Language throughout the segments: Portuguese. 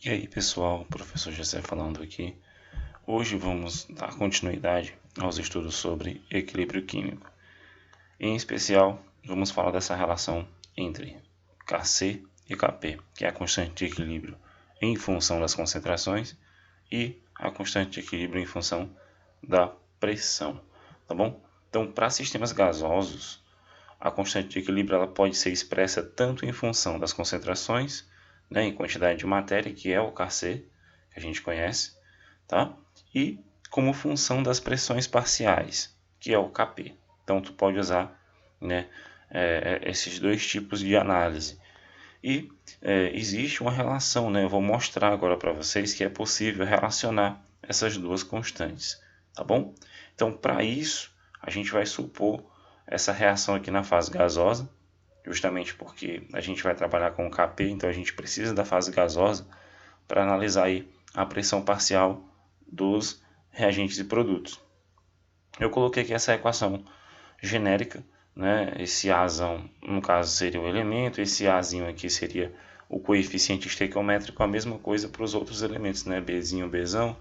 E aí pessoal, professor José falando aqui. Hoje vamos dar continuidade aos estudos sobre equilíbrio químico. Em especial, vamos falar dessa relação entre Kc e Kp, que é a constante de equilíbrio em função das concentrações e a constante de equilíbrio em função da pressão, tá bom? Então, para sistemas gasosos, a constante de equilíbrio ela pode ser expressa tanto em função das concentrações, né, em quantidade de matéria, que é o Kc, que a gente conhece, tá? E como função das pressões parciais, que é o Kp. Então, tu pode usar, né, esses dois tipos de análise. E existe uma relação, né? Eu vou mostrar agora para vocês que é possível relacionar essas duas constantes, tá bom? Então, para isso, a gente vai supor essa reação aqui na fase gasosa, justamente porque a gente vai trabalhar com o Kp, então a gente precisa da fase gasosa para analisar aí a pressão parcial dos reagentes e produtos. Eu coloquei aqui essa equação genérica, né? Esse Azão, no caso, seria o elemento, esse Azinho aqui seria o coeficiente estequiométrico, a mesma coisa para os outros elementos, né? Bzinho, Bzão,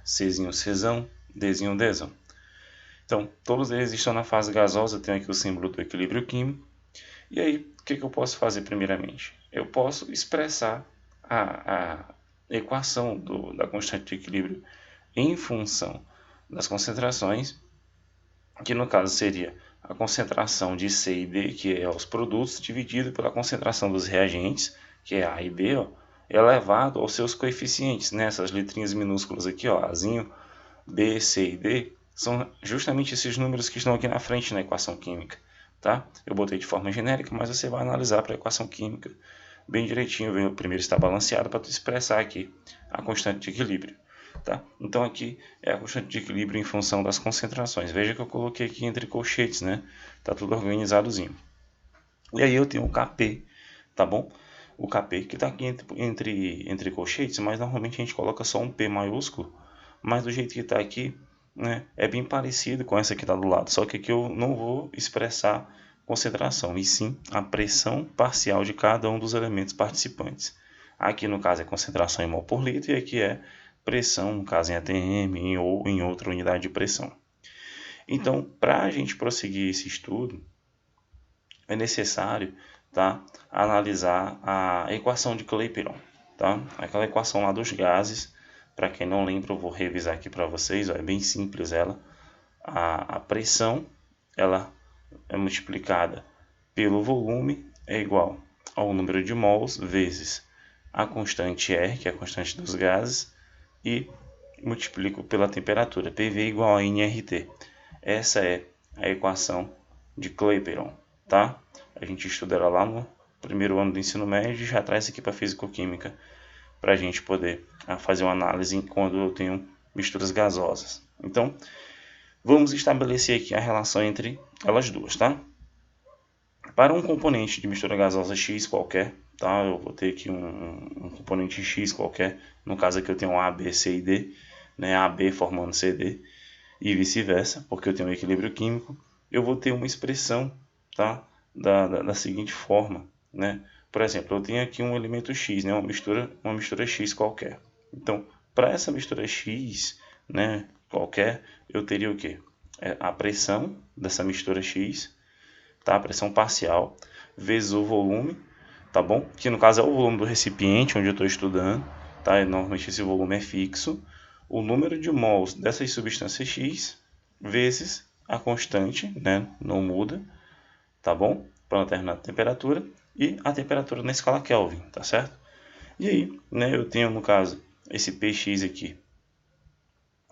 Czinho, Czão, Dzinho, Dzão. Então, todos eles estão na fase gasosa, tenho aqui o símbolo do equilíbrio químico. E aí, o que eu posso fazer primeiramente? Eu posso expressar a equação da constante de equilíbrio em função das concentrações, que no caso seria a concentração de C e D, que é os produtos, dividido pela concentração dos reagentes, que é A e B, ó, elevado aos seus coeficientes, né? Essas letrinhas minúsculas aqui, ó, Azinho, B, C e D, são justamente esses números que estão aqui na frente na equação química. Tá? Eu botei de forma genérica, mas você vai analisar para a equação química bem direitinho. O primeiro está balanceado para tu expressar aqui a constante de equilíbrio. Tá? Então aqui é a constante de equilíbrio em função das concentrações. Veja que eu coloquei aqui entre colchetes, né? Tá tudo organizadozinho. E aí eu tenho o Kp, tá bom? O Kp que está aqui entre colchetes, mas normalmente a gente coloca só um P maiúsculo, mas do jeito que está aqui, né, é bem parecido com essa que está do lado, só que aqui eu não vou expressar concentração, e sim a pressão parcial de cada um dos elementos participantes. Aqui no caso é concentração em mol por litro e aqui é pressão, no caso em atm ou em outra unidade de pressão. Então, para a gente prosseguir esse estudo, é necessário, tá, analisar a equação de Clapeyron, tá? Aquela equação lá dos gases. Para quem não lembra, eu vou revisar aqui para vocês, ó, é bem simples ela. A pressão ela é multiplicada pelo volume, é igual ao número de mols vezes a constante R, que é a constante dos gases, e multiplico pela temperatura, PV igual a nRT. Essa é a equação de Clapeyron, tá? A gente estuda ela lá no primeiro ano do ensino médio e já traz aqui para fisicoquímica para a gente poder fazer uma análise quando eu tenho misturas gasosas. Então, vamos estabelecer aqui a relação entre elas duas, tá? Para um componente de mistura gasosa X qualquer, tá? Eu vou ter aqui um componente X qualquer, no caso aqui eu tenho A, B, C e D, né? AB formando CD e vice-versa, porque eu tenho um equilíbrio químico, eu vou ter uma expressão, tá? Da seguinte forma, né? Por exemplo, eu tenho aqui um elemento X, né? Uma mistura X qualquer. Então, para essa mistura X, né, qualquer, eu teria o quê? A pressão dessa mistura X, tá? A pressão parcial, vezes o volume, tá bom? Que no caso é o volume do recipiente onde eu estou estudando, tá? E normalmente esse volume é fixo. O número de mols dessas substâncias X vezes a constante, né? Não muda, tá bom? Para uma determinada temperatura e a temperatura na escala Kelvin, tá certo? E aí, né, eu tenho no caso esse Px aqui,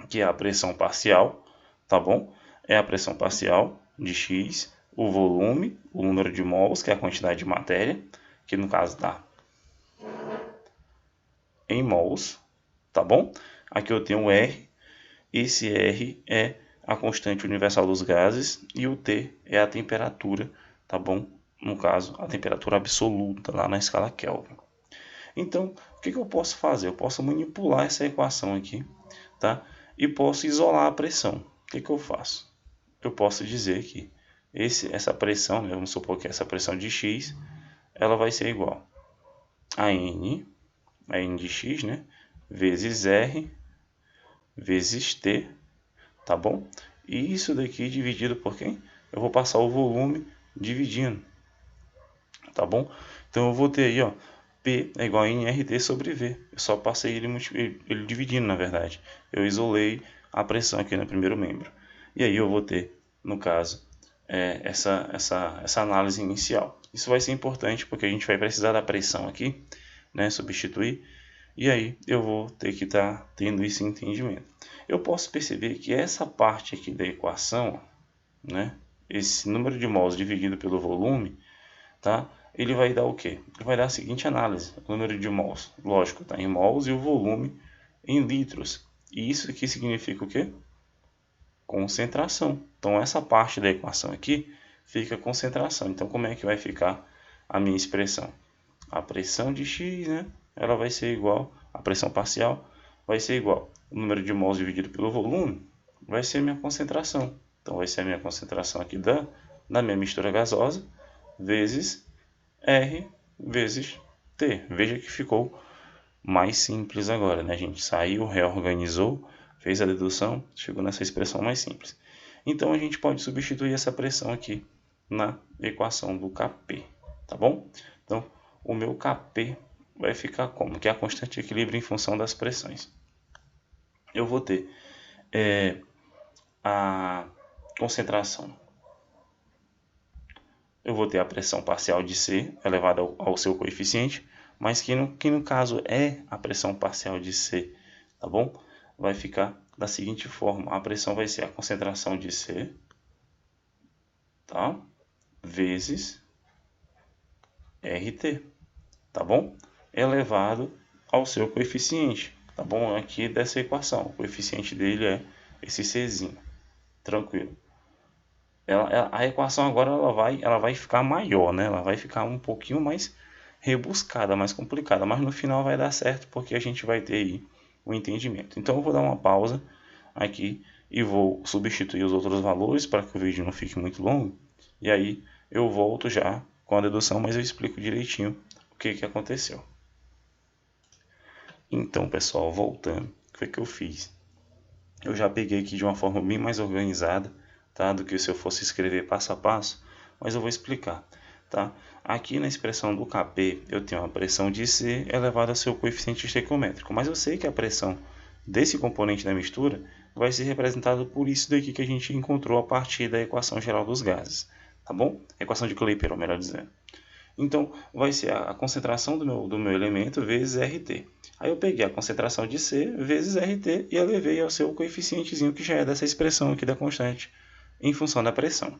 que é a pressão parcial, tá bom? É a pressão parcial de X, o volume, o número de mols, que é a quantidade de matéria, que no caso dá em mols, tá bom? Aqui eu tenho o R, esse R é a constante universal dos gases e o T é a temperatura, tá bom? No caso, a temperatura absoluta lá na escala Kelvin. Então, o que eu posso fazer? Eu posso manipular essa equação aqui, tá? E posso isolar a pressão. O que eu faço? Eu posso dizer que essa pressão, né, vamos supor que essa pressão de X, ela vai ser igual a N a N de X, né? Vezes R, vezes T, tá bom? E isso daqui dividido por quem? Eu vou passar o volume dividindo, tá bom? Então eu vou ter aí, ó, P é igual a nRT sobre V. Eu só passei ele dividindo, na verdade. Eu isolei a pressão aqui no primeiro membro. E aí eu vou ter, no caso, essa análise inicial. Isso vai ser importante porque a gente vai precisar da pressão aqui, né, substituir. E aí eu vou ter que estar tendo esse entendimento. Eu posso perceber que essa parte aqui da equação, né, esse número de mols dividido pelo volume, tá? Ele vai dar o quê? Ele vai dar a seguinte análise: o número de mols, lógico, está em mols, e o volume em litros. E isso aqui significa o quê? Concentração. Então essa parte da equação aqui fica concentração. Então como é que vai ficar a minha expressão? A pressão de X, né, ela vai ser igual, a pressão parcial vai ser igual o número de mols dividido pelo volume, vai ser a minha concentração. Então vai ser a minha concentração aqui da minha mistura gasosa, vezes R vezes T. Veja que ficou mais simples agora, né? A gente saiu, reorganizou, fez a dedução, chegou nessa expressão mais simples. Então a gente pode substituir essa pressão aqui na equação do Kp, tá bom? Então o meu Kp vai ficar como? Que é a constante de equilíbrio em função das pressões. Eu vou ter a concentração. Eu vou ter a pressão parcial de C elevada ao seu coeficiente, mas que no caso é a pressão parcial de C, tá bom? Vai ficar da seguinte forma: a pressão vai ser a concentração de C, tá? Vezes RT, tá bom? Elevado ao seu coeficiente, tá bom? Aqui dessa equação, o coeficiente dele é esse Czinho, tranquilo. A equação agora ela vai ficar maior, né? Ela vai ficar um pouquinho mais rebuscada, mais complicada, mas no final vai dar certo porque a gente vai ter aí o entendimento. Então eu vou dar uma pausa aqui e vou substituir os outros valores para que o vídeo não fique muito longo. E aí eu volto já com a dedução, mas eu explico direitinho o que aconteceu. Então, pessoal, voltando, o que foi que eu fiz? Eu já peguei aqui de uma forma bem mais organizada, tá? Do que se eu fosse escrever passo a passo, mas eu vou explicar, tá? Aqui na expressão do Kp eu tenho a pressão de C elevada ao seu coeficiente estequiométrico, mas eu sei que a pressão desse componente da mistura vai ser representada por isso daqui que a gente encontrou a partir da equação geral dos gases, tá bom? Equação de Kleiperon, melhor dizendo. Então, vai ser a concentração do meu elemento vezes RT. Aí eu peguei a concentração de C vezes RT e elevei ao seu coeficientezinho, que já é dessa expressão aqui da constante, em função da pressão.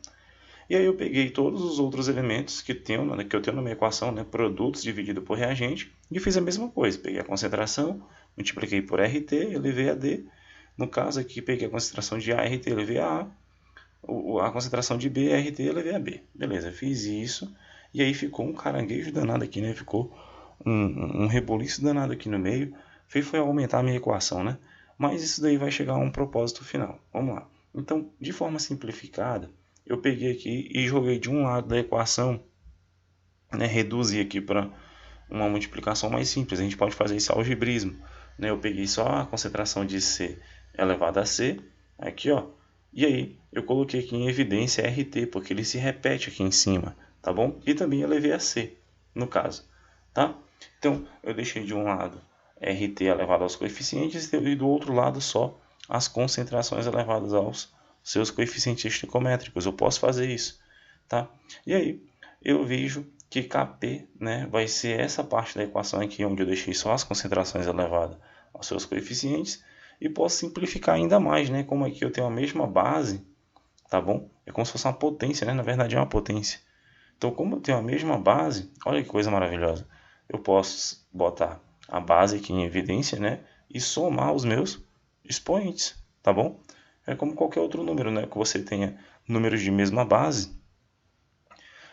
E aí eu peguei todos os outros elementos que eu tenho na minha equação, né, produtos dividido por reagente, e fiz a mesma coisa. Peguei a concentração, multipliquei por RT, elevei a D. No caso aqui, peguei a concentração de A, RT, elevei a A concentração de B, RT, elevei a B. Beleza, fiz isso. E aí ficou um caranguejo danado aqui, né? Ficou um reboliço danado aqui no meio. Foi aumentar a minha equação, né? Mas isso daí vai chegar a um propósito final. Vamos lá. Então, de forma simplificada, eu peguei aqui e joguei de um lado da equação, né? Reduzi aqui para uma multiplicação mais simples. A gente pode fazer esse algebrismo, né? Eu peguei só a concentração de C elevado a C, aqui, ó. E aí, eu coloquei aqui em evidência RT, porque ele se repete aqui em cima, tá bom? E também elevei a C, no caso, tá? Então, eu deixei de um lado RT elevado aos coeficientes e do outro lado só as concentrações elevadas aos seus coeficientes estequiométricos. Eu posso fazer isso, tá? E aí, eu vejo que Kp, né, vai ser essa parte da equação aqui onde eu deixei só as concentrações elevadas aos seus coeficientes, e posso simplificar ainda mais, né? Como aqui eu tenho a mesma base, tá bom? É como se fosse uma potência, né? Na verdade é uma potência. Então, como eu tenho a mesma base, olha que coisa maravilhosa. Eu posso botar a base aqui em evidência, né? E somar os meus expoentes, tá bom? É como qualquer outro número, né? Que você tenha números de mesma base,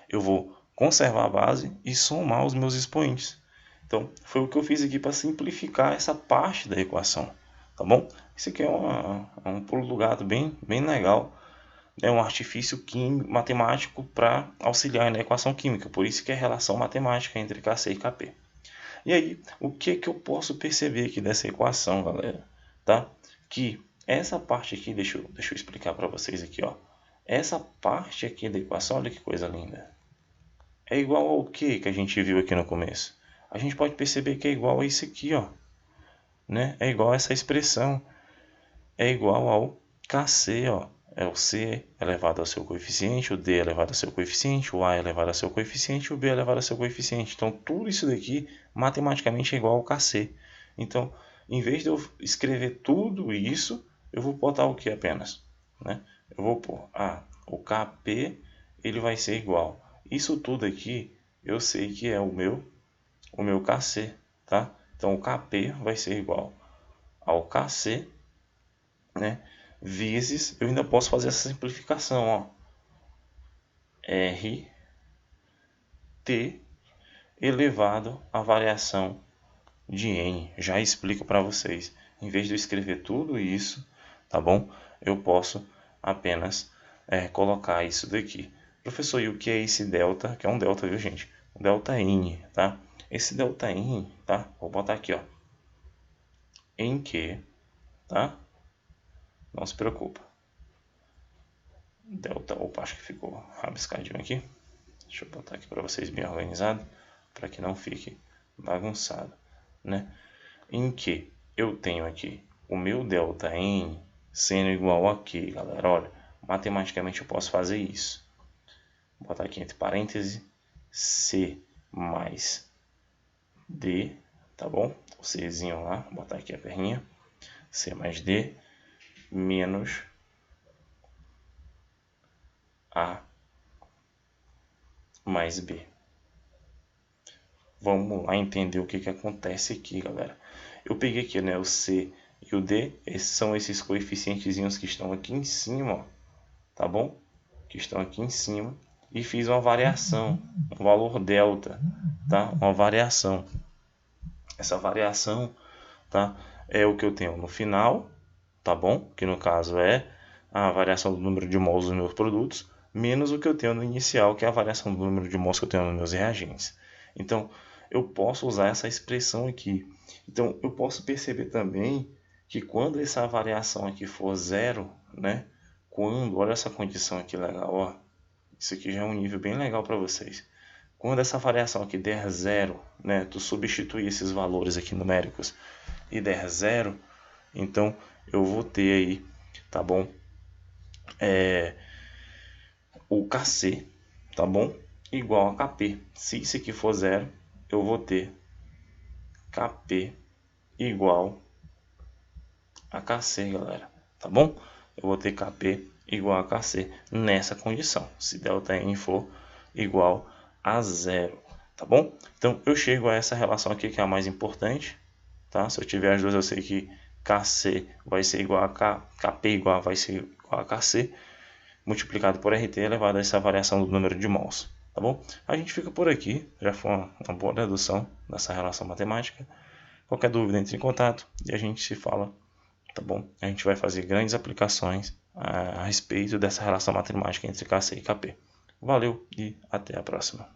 eu vou conservar a base e somar os meus expoentes. Então, foi o que eu fiz aqui para simplificar essa parte da equação, tá bom? Isso aqui é um pulo do gato bem legal. É um artifício químico, matemático para auxiliar na equação química. Por isso que é relação matemática entre Kc e Kp. E aí, o que eu posso perceber aqui dessa equação, galera? Tá? Que essa parte aqui, deixa eu explicar para vocês aqui, ó. Essa parte aqui da equação, olha que coisa linda. É igual ao que a gente viu aqui no começo? A gente pode perceber que é igual a isso aqui, ó. Né? É igual a essa expressão. É igual ao Kc, ó. É o C elevado ao seu coeficiente, o D elevado ao seu coeficiente, o A elevado ao seu coeficiente, o B elevado ao seu coeficiente. Então, tudo isso daqui, matematicamente, é igual ao Kc. Então, em vez de eu escrever tudo isso, eu vou botar o que apenas? Né? Eu vou pôr, o Kp, ele vai ser igual. Isso tudo aqui, eu sei que é o meu Kc, tá? Então, o Kp vai ser igual ao Kc, né? Vezes, eu ainda posso fazer essa simplificação, ó. R T elevado à variação de N. Já explico para vocês. Em vez de eu escrever tudo isso, tá bom? Eu posso apenas colocar isso daqui. Professor, e o que é esse delta? Que é um delta, viu, gente? Um delta N, tá? Esse delta N, tá? Vou botar aqui, ó. Em que, tá? Não se preocupa. Delta, opa, acho que ficou rabiscadinho aqui. Deixa eu botar aqui para vocês bem organizado, para que não fique bagunçado, né? Em que eu tenho aqui o meu delta N sendo igual a quê, galera? Olha, matematicamente eu posso fazer isso. Vou botar aqui entre parênteses C mais D, tá bom? O Czinho lá, vou botar aqui a perninha. C mais D menos A mais B. Vamos lá entender o que acontece aqui, galera. Eu peguei aqui, né, o C e o D. Esses são esses coeficientezinhos que estão aqui em cima, ó, tá bom? Que estão aqui em cima. E fiz uma variação, um valor delta, tá? Uma variação. Essa variação, tá? É o que eu tenho no final, tá bom? Que no caso é a variação do número de mols dos meus produtos, menos o que eu tenho no inicial, que é a variação do número de mols que eu tenho nos meus reagentes. Então, eu posso usar essa expressão aqui. Então, eu posso perceber também que quando essa variação aqui for zero, né? Quando, olha essa condição aqui legal, ó. Isso aqui já é um nível bem legal para vocês. Quando essa variação aqui der zero, né? Tu substituir esses valores aqui numéricos e der zero, então eu vou ter aí, tá bom? O Kc, tá bom? Igual a Kp. Se isso aqui for zero, eu vou ter Kp igual a Kc, galera. Tá bom? Eu vou ter Kp igual a Kc nessa condição. Se ΔN for igual a zero. Tá bom? Então, eu chego a essa relação aqui que é a mais importante. Tá? Se eu tiver as duas, eu sei que Kc vai ser igual a Kp vai ser igual a Kc multiplicado por RT elevado a essa variação do número de mols, tá bom? A gente fica por aqui, já foi uma boa dedução dessa relação matemática. Qualquer dúvida, entre em contato e a gente se fala, tá bom? A gente vai fazer grandes aplicações a respeito dessa relação matemática entre Kc e Kp. Valeu e até a próxima.